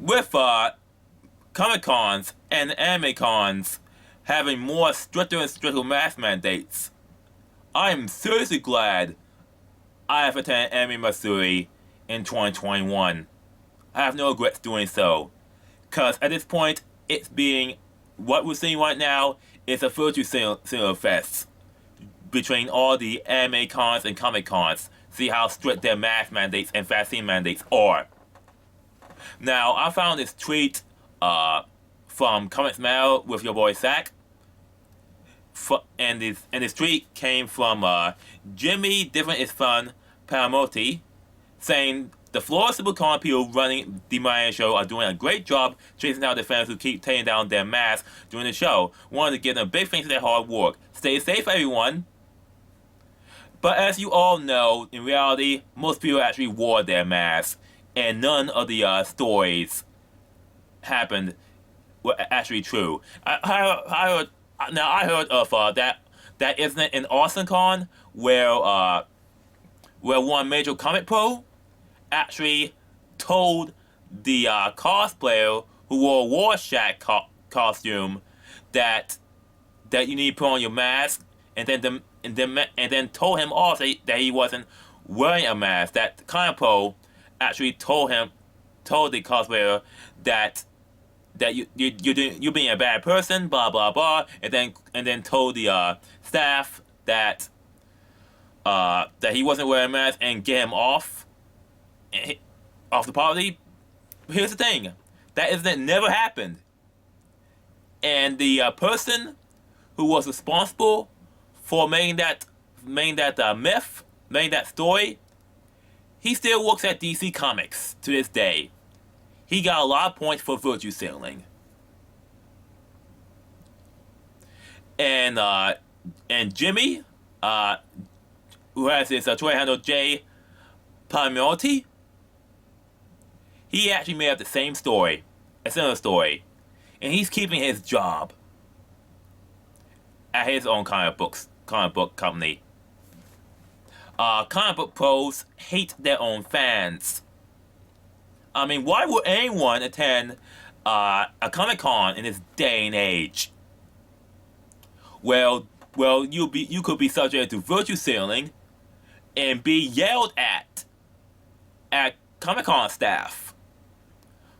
with Comiccons and anime cons having more stricter and stricter mask mandates, I am seriously glad I have attended Anime Matsuri in 2021. I have no regrets doing so, because at this point, what we're seeing right now is a virtue signaling fest between all the anime cons and comic cons. See how strict their mask mandates and vaccine mandates are. Now, I found this tweet from Comics Mail with your boy Zach. And this tweet came from Jimmy Different is Fun Paramoti, saying the Florida SuperCon people running the Miami show are doing a great job chasing out the fans who keep taking down their masks during the show. Wanted to give them a big thanks for their hard work. Stay safe, everyone. But as you all know, in reality, most people actually wore their masks, and none of the stories were actually true. I heard of that incident in Austin Con where one major comic pro actually told the cosplayer who wore a Rorschach costume that you need to put on your mask, and then told him off that he wasn't wearing a mask. That comic pro actually told the cosplayer that you're being a bad person, blah blah blah, and then told the staff that he wasn't wearing a mask and get him off the property. Here's the thing: that incident never happened, and the person who was responsible for making that story, he still works at DC Comics to this day. He got a lot of points for virtue signaling. And Jimmy, who has his Twitter handle J Palmiotti, he actually made up the same story, a similar story, and he's keeping his job at his own comic book company. Comic book pros hate their own fans. I mean, why would anyone attend a Comic Con in this day and age? Well, you could be subject to virtue signaling and be yelled at Comic Con staff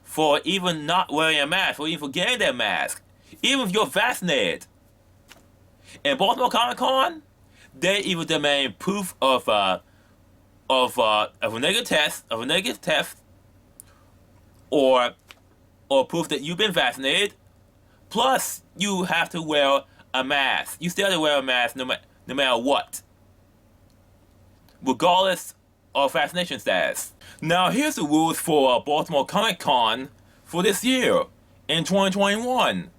for even not wearing a mask, or even forgetting their mask, even if you're vaccinated. In Baltimore Comic Con, they even demand proof of a negative test, or proof that you've been vaccinated. Plus, you have to wear a mask. You still have to wear a mask no matter what, regardless of vaccination status. Now, here's the rules for Baltimore Comic Con for this year, in 2021.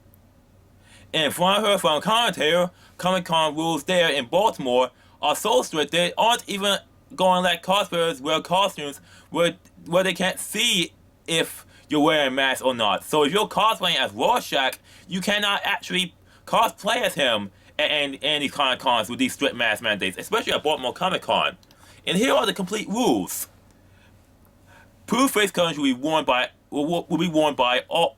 And from what I heard from a commentator, Comic Con rules there in Baltimore are so strict they aren't even going to let cosplayers wear costumes where they can't see if you're wearing a mask or not. So if you're cosplaying as Rorschach, you cannot actually cosplay as him at these Comic Cons with these strict mask mandates, especially at Baltimore Comic Con. And here are the complete rules. Proof face coverings will be worn by all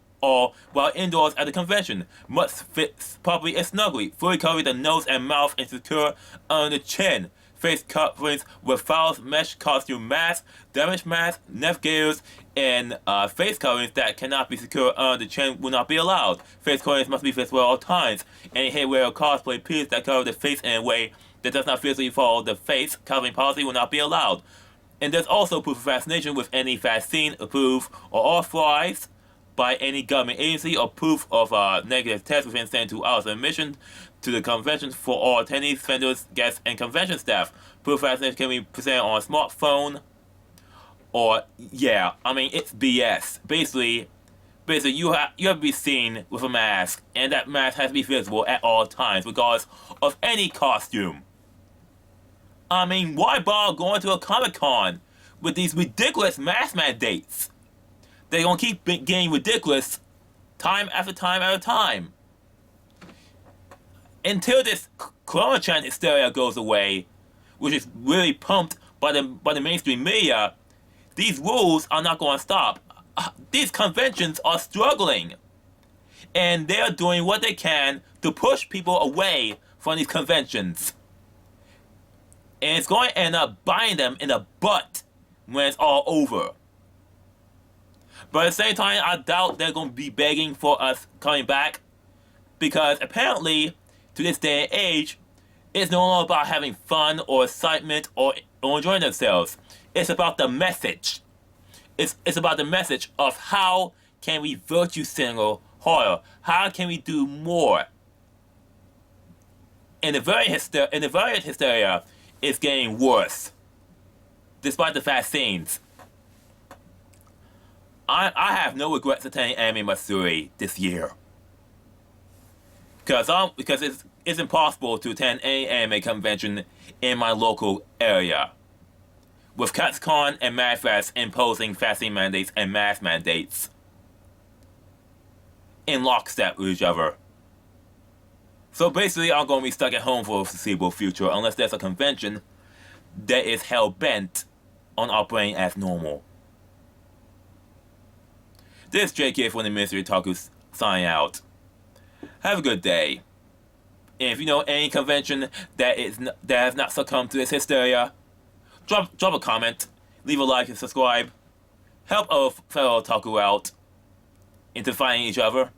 while indoors at the convention. Must fit properly and snugly, fully covering the nose and mouth and secure under the chin. Face coverings with fouls, mesh costume masks, damaged masks, neck gears, and face coverings that cannot be secured under the chin will not be allowed. Face coverings must be visible at all times. Any headwear or cosplay pieces that cover the face in a way that does not physically follow the face covering policy will not be allowed. And there's also proof of vaccination with any vaccine approved or authorized by any government agency, or proof of negative test within 72 hours of admission to the convention for all attendees, vendors, guests, and convention staff. Proof of vaccination can be presented on a smartphone, or it's BS. Basically, you have to be seen with a mask, and that mask has to be visible at all times, regardless of any costume. I mean, why bother going to a Comic Con with these ridiculous mask mandates? They're gonna keep getting ridiculous time after time after time. Until this Coronachan hysteria goes away, which is really pumped by the mainstream media, these rules are not going to stop. these conventions are struggling, and they are doing what they can to push people away from these conventions. And it's going to end up biting them in the butt when it's all over. But at the same time, I doubt they're going to be begging for us coming back, because apparently, to this day and age, it's no longer about having fun or excitement or enjoying themselves. It's about the message. It's about the message of how can we virtue signal harder? How can we do more? And the variant hysteria is getting worse, despite the vaccines. I have no regrets attending Anime Matsuri this year, because it's impossible to attend any anime convention in my local area, with Katsucon and MadFest imposing vaccine mandates and mask mandates in lockstep with each other. So basically, I'm going to be stuck at home for the foreseeable future unless there's a convention that is hell-bent on operating as normal. This is JK from the Mystery Otaku signing out. Have a good day. And if you know any convention that has not succumbed to this hysteria, drop a comment, leave a like and subscribe. Help our fellow otaku out into finding each other.